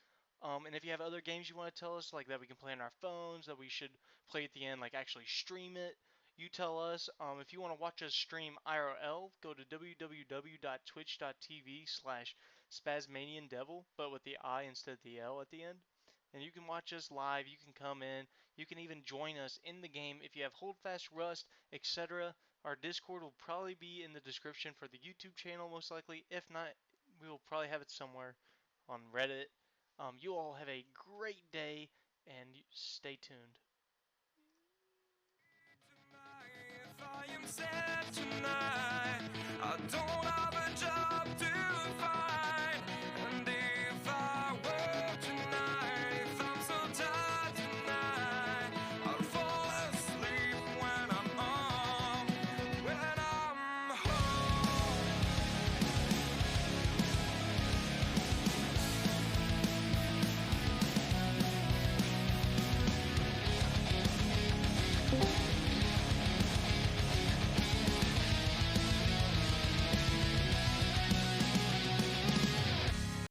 And if you have other games you want to tell us, like that we can play on our phones, that we should play at the end, like actually stream it, you tell us. If you want to watch us stream IRL, go to www.twitch.tv/spazmaniandevil, but with the I instead of the L at the end. And you can watch us live. You can come in. You can even join us in the game if you have Holdfast, Rust, etc. Our Discord will probably be in the description for the YouTube channel, most likely. If not, we will probably have it somewhere on Reddit. You all have a great day and stay tuned. If I am sad tonight, I don't